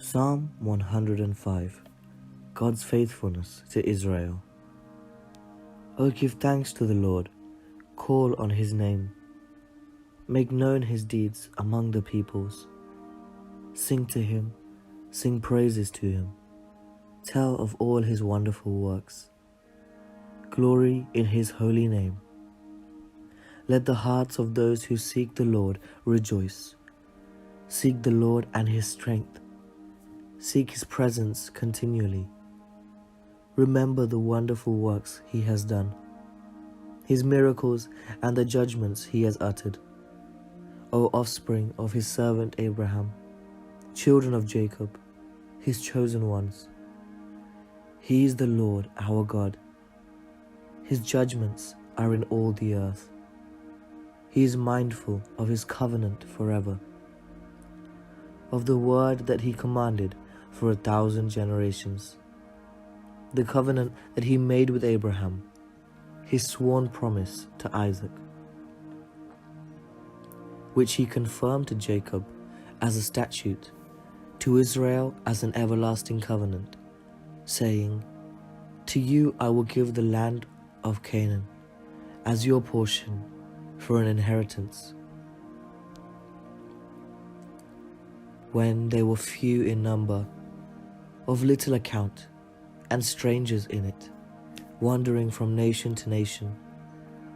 Psalm 105. God's faithfulness to Israel. O give thanks to the Lord, call on his name. Make known his deeds among the peoples. Sing to him, sing praises to him. Tell of all his wonderful works. Glory in his holy name. Let the hearts of those who seek the Lord rejoice. Seek the Lord and his strength. Seek his presence continually. Remember the wonderful works he has done, his miracles and the judgments he has uttered. O offspring of his servant Abraham, children of Jacob, his chosen ones. He is the Lord our God. His judgments are in all the earth. He is mindful of his covenant forever, of the word that he commanded for 1,000 generations, the covenant that he made with Abraham, his sworn promise to Isaac, which he confirmed to Jacob as a statute, to Israel as an everlasting covenant, saying, To you I will give the land of Canaan as your portion for an inheritance. When they were few in number, of little account, and strangers in it, wandering from nation to nation,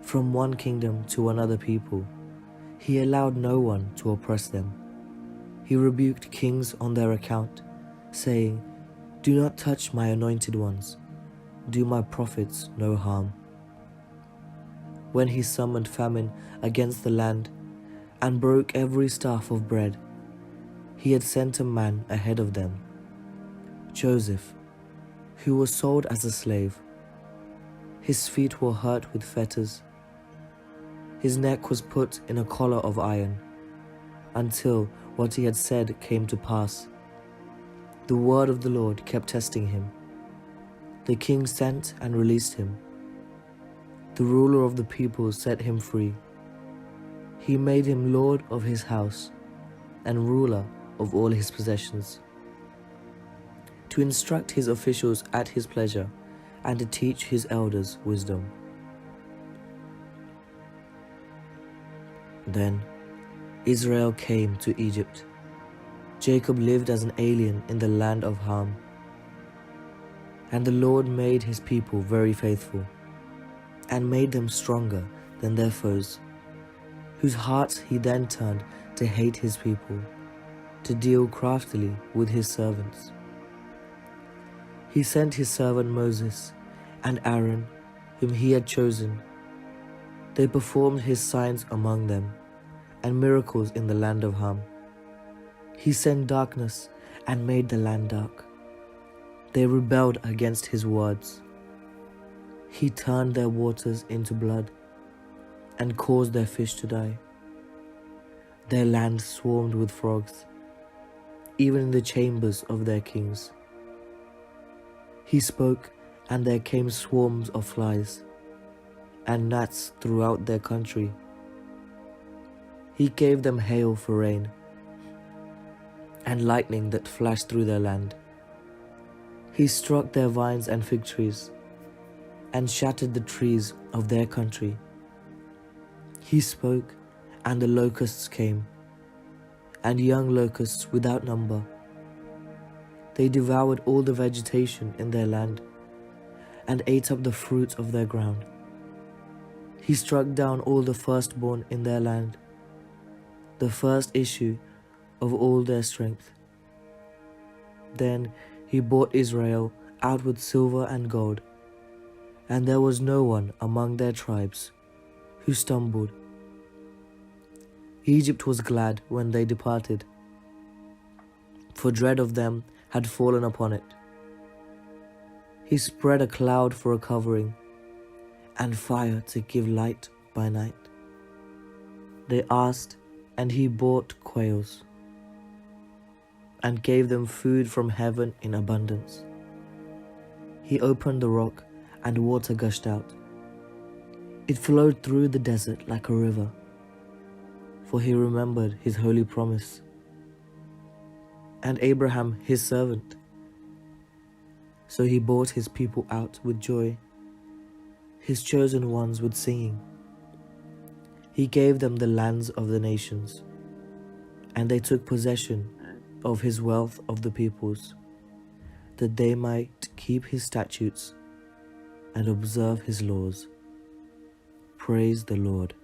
from one kingdom to another people, he allowed no one to oppress them. He rebuked kings on their account, saying, Do not touch my anointed ones, do my prophets no harm. When he summoned famine against the land, and broke every staff of bread, he had sent a man ahead of them, Joseph, who was sold as a slave. His feet were hurt with fetters. His neck was put in a collar of iron, until what he had said came to pass. The word of the Lord kept testing him. The king sent and released him. The ruler of the people set him free. He made him lord of his house and ruler of all his possessions, to instruct his officials at his pleasure, and to teach his elders wisdom. Then Israel came to Egypt. Jacob lived as an alien in the land of Ham. And the Lord made his people very faithful, and made them stronger than their foes, whose hearts he then turned to hate his people, to deal craftily with his servants. He sent his servant Moses and Aaron, whom he had chosen. They performed his signs among them, and miracles in the land of Ham. He sent darkness and made the land dark. They rebelled against his words. He turned their waters into blood, and caused their fish to die. Their land swarmed with frogs, even in the chambers of their kings. He spoke, and there came swarms of flies, and gnats throughout their country. He gave them hail for rain, and lightning that flashed through their land. He struck their vines and fig trees, and shattered the trees of their country. He spoke, and the locusts came, and young locusts without number. They devoured all the vegetation in their land, and ate up the fruit of their ground. He struck down all the firstborn in their land, the first issue of all their strength. Then he bought Israel out with silver and gold, and there was no one among their tribes who stumbled. Egypt was glad when they departed, for dread of them had fallen upon it. He spread a cloud for a covering, and fire to give light by night. They asked, and he bought quails, and gave them food from heaven in abundance. He opened the rock, and water gushed out. It flowed through the desert like a river, for he remembered his holy promise. and Abraham his servant. So he brought his people out with joy, his chosen ones with singing. He gave them the lands of the nations, and they took possession of his wealth of the peoples, that they might keep his statutes and observe his laws. Praise the Lord.